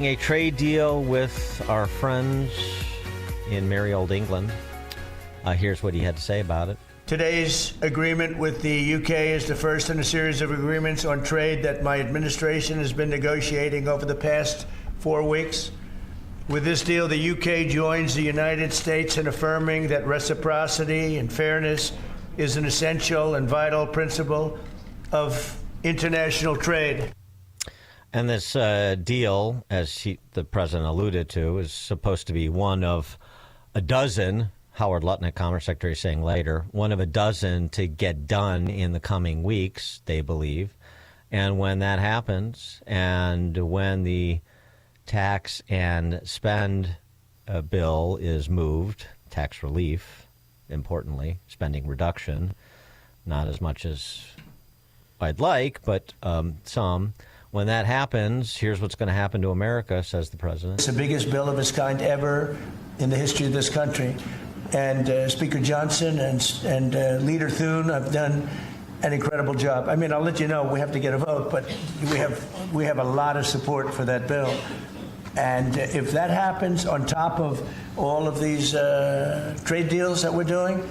A trade deal with our friends in merry old England. Here's what he had to say about it. Today's agreement with the UK is the first in a series of agreements on trade that my administration has been negotiating over the past 4 weeks. With this deal, the UK joins the United States in affirming that reciprocity and fairness is an essential and vital principle of international trade. And this deal, as the president alluded to, is supposed to be one of a dozen, Howard Lutnick, Commerce Secretary, saying later, one of a dozen to get done in the coming weeks, they believe. And when that happens, and when the tax and spend bill is moved, tax relief, importantly, spending reduction, not as much as I'd like, but some. When that happens, here's what's going to happen to America, says the president. It's the biggest bill of its kind ever in the history of this country. And Speaker Johnson and Leader Thune have done an incredible job. I mean, I'll let you know we have to get a vote, but we have a lot of support for that bill. And if that happens on top of all of these trade deals that we're doing,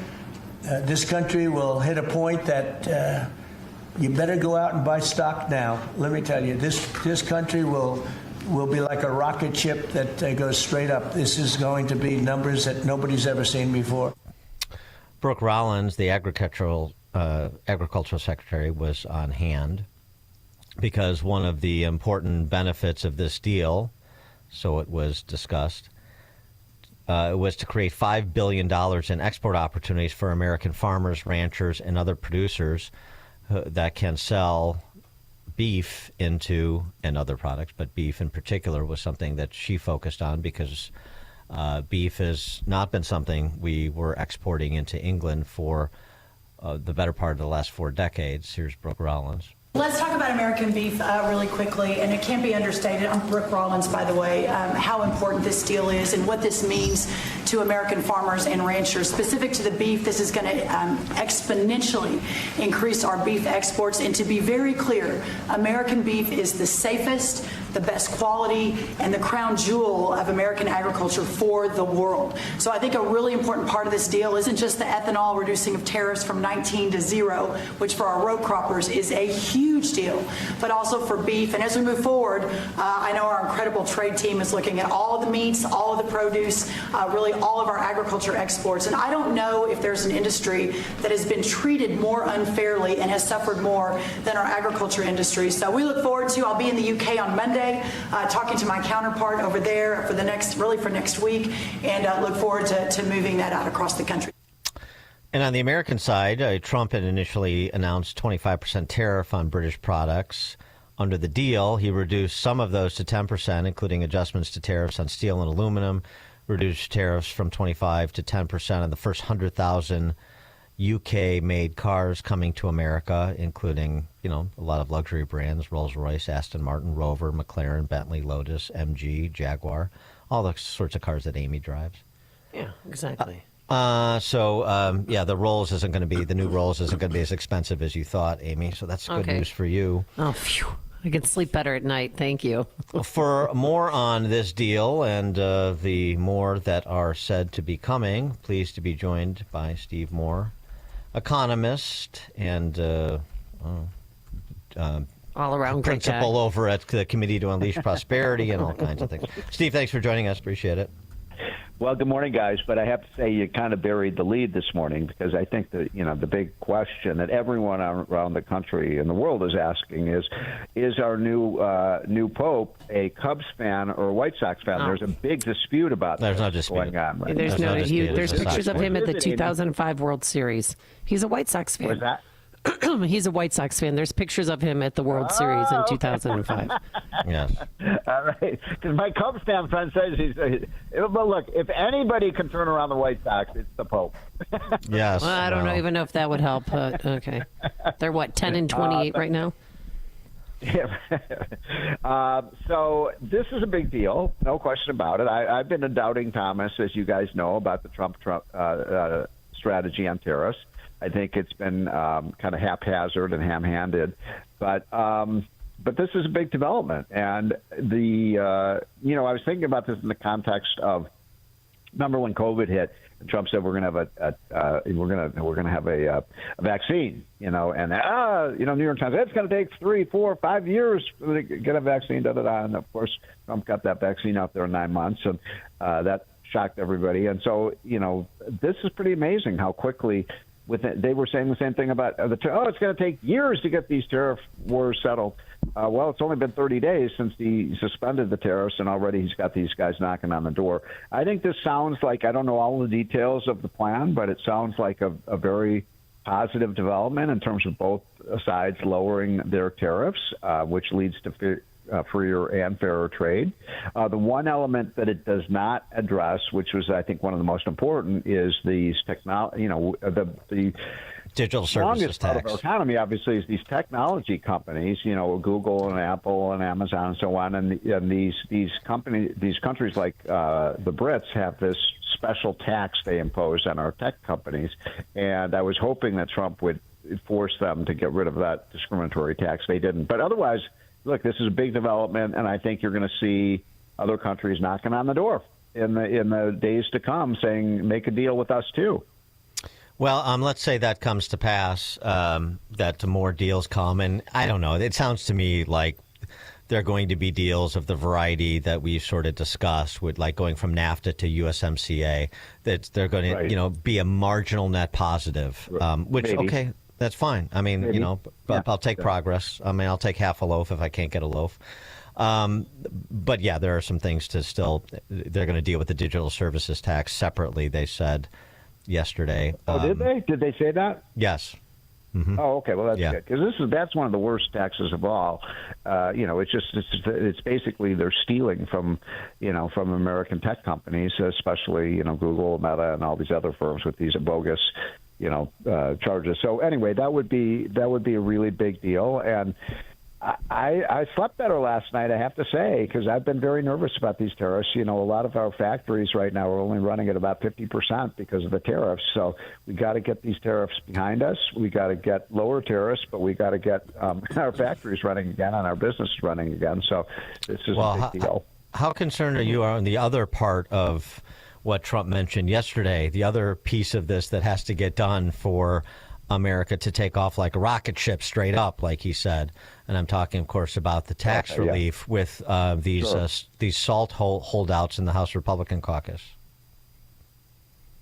this country will hit a point that you better go out and buy stock now. Let me tell you, this country will be like a rocket ship that goes straight up. This is going to be numbers that nobody's ever seen before. Brooke Rollins, the agricultural secretary, was on hand because one of the important benefits of this deal, so it was discussed, was to create $5 billion in export opportunities for American farmers, ranchers, and other producers that can sell beef into, and other products, but beef in particular was something that she focused on because beef has not been something we were exporting into England for the better part of the last 4 decades. Here's Brooke Rollins. Let's talk about American beef really quickly, and it can't be understated. I'm Brooke Rollins, by the way, how important this deal is and what this means to American farmers and ranchers. Specific to the beef, this is going to exponentially increase our beef exports. And to be very clear, American beef is the safest, the best quality, and the crown jewel of American agriculture for the world. So I think a really important part of this deal isn't just the ethanol reducing of tariffs from 19 to 0, which for our row croppers is a huge deal, but also for beef. And as we move forward, I know our incredible trade team is looking at all of the meats, all of the produce, really all of our agriculture exports. And I don't know if there's an industry that has been treated more unfairly and has suffered more than our agriculture industry. So we look forward to, I'll be in the UK on Monday, talking to my counterpart over there for next week, and look forward to moving that out across the country. And on the American side, Trump had initially announced 25% tariff on British products. Under the deal, he reduced some of those to 10%, including adjustments to tariffs on steel and aluminum, reduced tariffs from 25 to 10% on the first 100,000 UK-made cars coming to America, including, a lot of luxury brands, Rolls-Royce, Aston Martin, Rover, McLaren, Bentley, Lotus, MG, Jaguar, all the sorts of cars that Amy drives. Yeah, exactly. The Rolls isn't going to be, the new Rolls isn't going to be as expensive as you thought, Amy. So that's good news for you. Oh, phew. I can sleep better at night. Thank you. For more on this deal and the more that are said to be coming, pleased to be joined by Steve Moore, economist and all-around principal over at the Committee to Unleash Prosperity and all kinds of things. Steve, thanks for joining us. Appreciate it. Well, good morning, guys. But I have to say you kind of buried the lead this morning because I think that, the big question that everyone around the country and the world is asking is our new Pope a Cubs fan or a White Sox fan? Oh. There's a big dispute about There's no dispute. Going on. Right? There's pictures of him at the 2005 World Series. He's a White Sox fan. Was that? He's a White Sox fan. There's pictures of him at the World Series in 2005. Yes. All right. Because my Cubs fan friend says but look, if anybody can turn around the White Sox, it's the Pope. Yes. Well, I don't even know if that would help. But okay. They're 10 and 28 right now? Yeah. So this is a big deal, no question about it. I've been a doubting Thomas, as you guys know, about the Trump strategy on tariffs. I think it's been kind of haphazard and ham-handed. But but this is a big development, and I was thinking about this in the context of, remember when COVID hit, and Trump said we're going to have a vaccine, and New York Times, it's going to take 3, 4, 5 years to get a vaccine, and of course Trump got that vaccine out there in 9 months, and that shocked everybody. And so this is pretty amazing how quickly. They were saying the same thing about it's going to take years to get these tariff wars settled. Well, it's only been 30 days since he suspended the tariffs, and already he's got these guys knocking on the door. I think this sounds like, I don't know all the details of the plan, but it sounds like a very positive development in terms of both sides lowering their tariffs, which leads to freer and fairer trade. The one element that it does not address, which was, I think, one of the most important, is these the digital services part tax. of our economy, obviously, is these technology companies, Google and Apple and Amazon and so on, and these countries like the Brits have this special tax they impose on our tech companies, and I was hoping that Trump would force them to get rid of that discriminatory tax. They didn't, but otherwise, look, this is a big development, and I think you're going to see other countries knocking on the door in the days to come, saying, "Make a deal with us too." Well, let's say that comes to pass, that more deals come, and I don't know. It sounds to me like there are going to be deals of the variety that we sort of discussed, with like going from NAFTA to USMCA. That they're going to, be a marginal net positive, which Maybe. Okay. That's fine. I mean, Maybe. I'll take progress. I mean, I'll take half a loaf if I can't get a loaf. But yeah, there are some things to still. They're going to deal with the digital services tax separately. They said yesterday. Did they? Did they say that? Yes. Mm-hmm. Oh, okay. Well, that's Yeah. good, because that's one of the worst taxes of all. It's basically they're stealing from American tech companies, especially Google, Meta, and all these other firms with these bogus charges. So anyway, that would be a really big deal, and I slept better last night, I have to say, because I've been very nervous about these tariffs. A lot of our factories right now are only running at about 50% because of the tariffs. So we got to get these tariffs behind us. We got to get lower tariffs, but we got to get our factories running again and our business running again. So this is a big deal. How concerned are you on the other part of what Trump mentioned yesterday, the other piece of this that has to get done for America to take off like a rocket ship straight up, like he said? And I'm talking, of course, about the tax relief with these SALT holdouts in the House Republican caucus.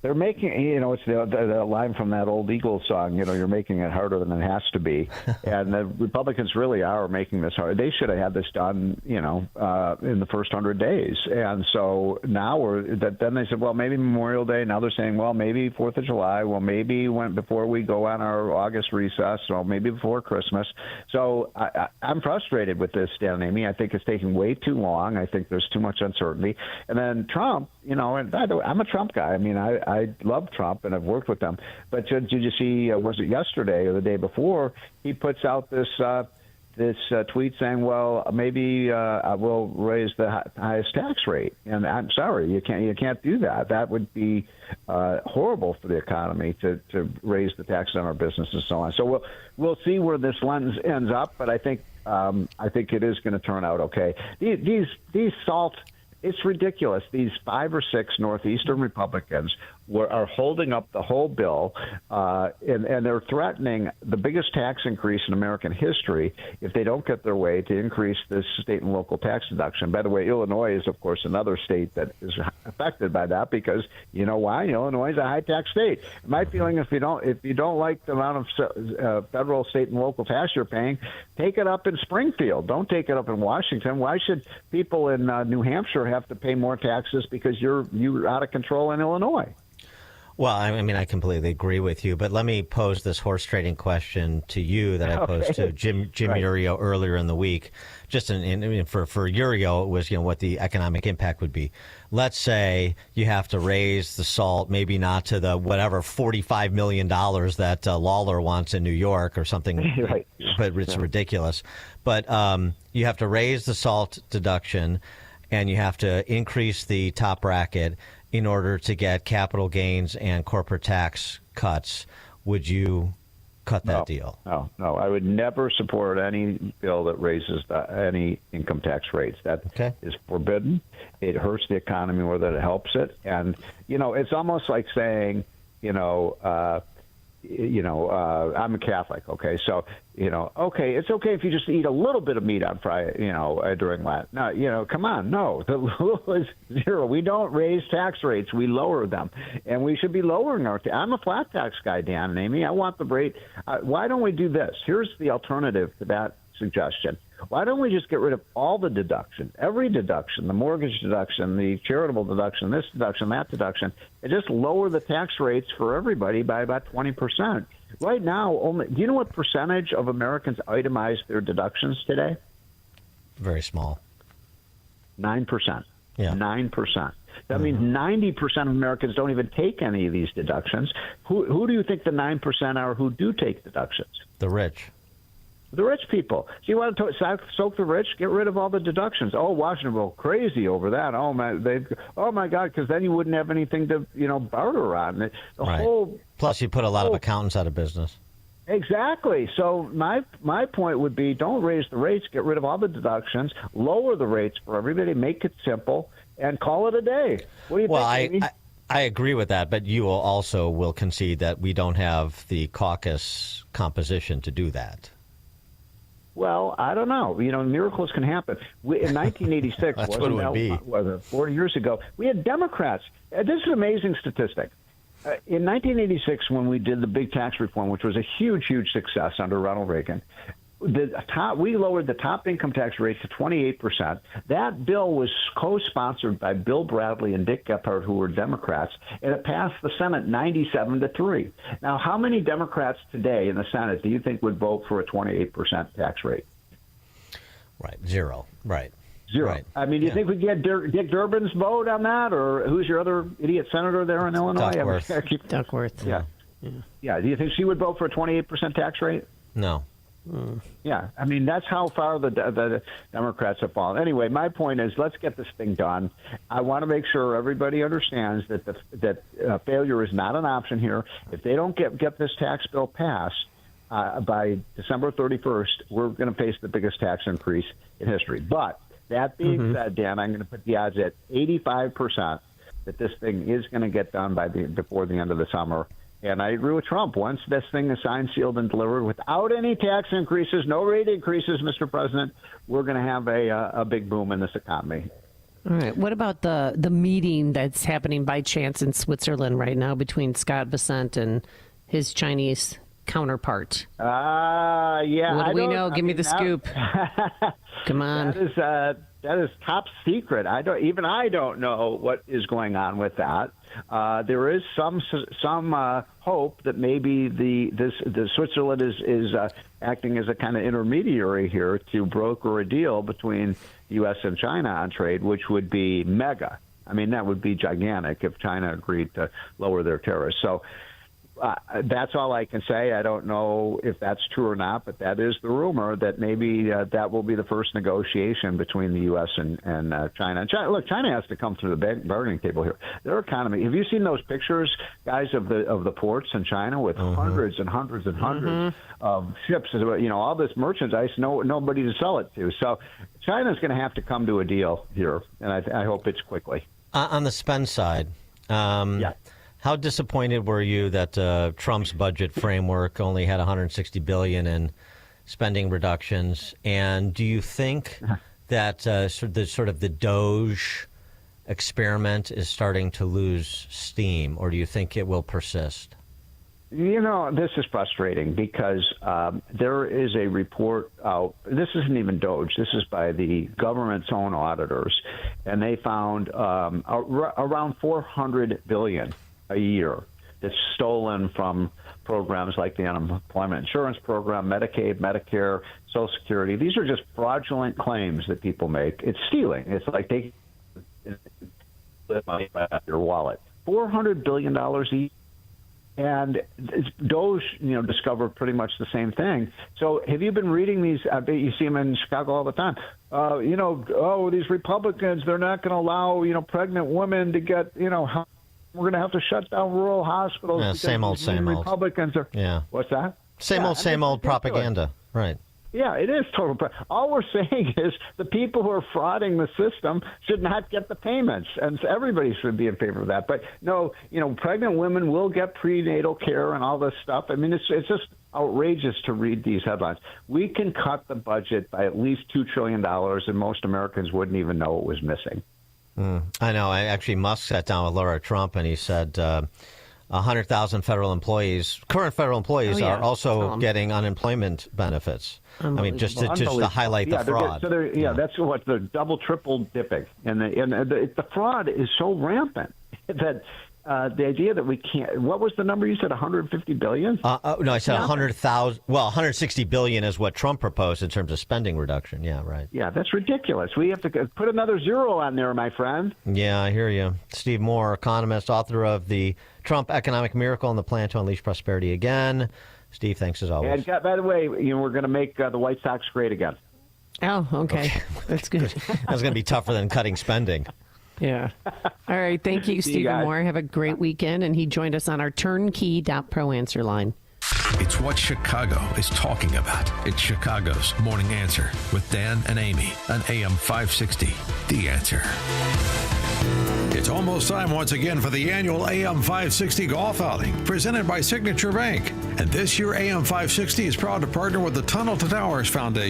They're making, it's the line from that old Eagles song, you're making it harder than it has to be. And the Republicans really are making this hard. They should have had this done, in the first 100 days. And so now then they said, well, maybe Memorial Day. Now they're saying, well, maybe 4th of July. Well, maybe before we go on our August recess. Well, maybe before Christmas. So I'm frustrated with this, Dan and Amy. I think it's taking way too long. I think there's too much uncertainty. And then Trump, and by the way, I'm a Trump guy. I mean, I love Trump, and I've worked with him. But did you see, was it yesterday or the day before, he puts out this tweet saying, well, maybe I will raise the highest tax rate. And I'm sorry, you can't do that. That would be horrible for the economy to raise the tax on our business and so on. So we'll see where this lens ends up, but I think it is going to turn out okay. These SALT, it's ridiculous. These 5 or 6 Northeastern Republicans are holding up the whole bill, and they're threatening the biggest tax increase in American history if they don't get their way to increase this state and local tax deduction. By the way, Illinois is, of course, another state that is affected by that, because you know why? Illinois is a high tax state. My feeling, if you don't like the amount of federal, state, and local tax you're paying, take it up in Springfield. Don't take it up in Washington. Why should people in New Hampshire have to pay more taxes because you're out of control in Illinois? Well, I mean, I completely agree with you, but let me pose this horse trading question to you that I posed to Jim right. Uriel earlier in the week. Just for Uriel, it was what the economic impact would be. Let's say you have to raise the SALT, maybe not to the whatever $45 million that Lawler wants in New York or something, right. But it's ridiculous. But you have to raise the SALT deduction, and you have to increase the top bracket in order to get capital gains and corporate tax cuts. Would you cut that deal. No. I would never support any bill that raises any income tax rates. That is forbidden. It hurts the economy more than it helps it. And, it's almost like saying, I'm a Catholic, okay? So, it's okay if you just eat a little bit of meat on Friday, during Lent. No, come on, no. The rule is zero. We don't raise tax rates. We lower them. And we should be lowering our I'm a flat tax guy, Dan and Amy. I want the rate. Why don't we do this? Here's the alternative to that suggestion. Why don't we just get rid of all the deductions, every deduction, the mortgage deduction, the charitable deduction, this deduction, that deduction, and just lower the tax rates for everybody by about 20%. Right now, do you know what percentage of Americans itemize their deductions today? Very small. 9%. Yeah. 9%. That means 90% of Americans don't even take any of these deductions. Who do you think the 9% are who do take deductions? The rich. The rich people. So you want to soak the rich? Get rid of all the deductions. Oh, Washington will go crazy over that. Oh my God, because then you wouldn't have anything to barter on. The whole. Plus, you put a lot of accountants out of business. Exactly. So my point would be, don't raise the rates. Get rid of all the deductions. Lower the rates for everybody. Make it simple and call it a day. What do you think? Well, I agree with that, but you also will concede that we don't have the caucus composition to do that. Well, I don't know. Miracles can happen. In 1986, That's what it would be. 40 years ago, we had Democrats. This is an amazing statistic. In 1986, when we did the big tax reform, which was a huge, huge success under Ronald Reagan, we lowered the top income tax rate to 28%. That bill was co-sponsored by Bill Bradley and Dick Gephardt, who were Democrats, and it passed the Senate 97-3. Now, how many Democrats today in the Senate do you think would vote for a 28% tax rate? Right, zero. Right. Zero. Right. I mean, do you think we get Dick Durbin's vote on that, or who's your other idiot senator there in Illinois? Duckworth. Yeah. Do you think she would vote for a 28% tax rate? No. Yeah, I mean, that's how far the Democrats have fallen. Anyway, my point is, let's get this thing done. I want to make sure everybody understands that failure is not an option here. If they don't get this tax bill passed by December 31st, we're going to face the biggest tax increase in history. But that being said, Dan, I'm going to put the odds at 85% that this thing is going to get done before the end of the summer. And I agree with Trump. Once this thing is signed, sealed, and delivered, without any tax increases, no rate increases, Mr. President, we're going to have a big boom in this economy. All right. What about the meeting that's happening by chance in Switzerland right now between Scott Bessent and his Chinese counterpart? Yeah. What do we know? Give me the scoop. Come on. That is top secret. I don't know what is going on with that. There is some hope that maybe the Switzerland is acting as a kind of intermediary here to broker a deal between U.S. and China on trade, which would be mega. I mean, that would be gigantic if China agreed to lower their tariffs. So that's all I can say. I don't know if that's true or not, but that is the rumor that maybe that will be the first negotiation between the U.S. and China. And China has to come through the bargaining table here. Their economy. Have you seen those pictures, guys, of the ports in China with hundreds and hundreds and hundreds of ships? All this merchandise, nobody to sell it to. So China's going to have to come to a deal here, and I hope it's quickly. On the spend side, how disappointed were you that Trump's budget framework only had $160 billion in spending reductions? And do you think that the Doge experiment is starting to lose steam, or do you think it will persist? This is frustrating because there is a report out. This isn't even Doge. This is by the government's own auditors, and they found around $400 billion a year that's stolen from programs like the Unemployment Insurance Program, Medicaid, Medicare, Social Security. These are just fraudulent claims that people make. It's stealing. It's like taking money out of your wallet. $400 billion a year. And Doge, discovered pretty much the same thing. So have you been reading these? I bet you see them in Chicago all the time. These Republicans, they're not going to allow, pregnant women to get, we're going to have to shut down rural hospitals. Yeah, because same old. Republicans are. Yeah. What's that? Same Yeah, old, same it's old ridiculous. propaganda. Right. Yeah, it is total. All we're saying is the people who are frauding the system should not get the payments, and so everybody should be in favor of that. But no, pregnant women will get prenatal care and all this stuff. I mean, it's just outrageous to read these headlines. We can cut the budget by at least $2 trillion, and most Americans wouldn't even know it was missing. I know. Musk sat down with Laura Trump, and he said 100,000 current federal employees, are also getting unemployment benefits. I mean, just to highlight the fraud. That's what they're double, triple dipping, and the fraud is so rampant that the idea that we can't. What was the number you said? 150 billion? No, I said 100,000. Well, 160 billion is what Trump proposed in terms of spending reduction. Yeah, right. Yeah, that's ridiculous. We have to put another zero on there, my friend. Yeah, I hear you. Steve Moore, economist, author of the Trump Economic Miracle and the Plan to Unleash Prosperity Again. Steve, thanks as always. And by the way, we're going to make the White Sox great again. Oh, okay. That's good. That's going to be tougher than cutting spending. Yeah. All right. Thank you, Stephen Moore. Have a great weekend. And he joined us on our turnkey.pro answer line. It's what Chicago is talking about. It's Chicago's Morning Answer with Dan and Amy on AM 560. The Answer. It's almost time once again for the annual AM 560 golf outing presented by Signature Bank. And this year, AM 560 is proud to partner with the Tunnel to Towers Foundation.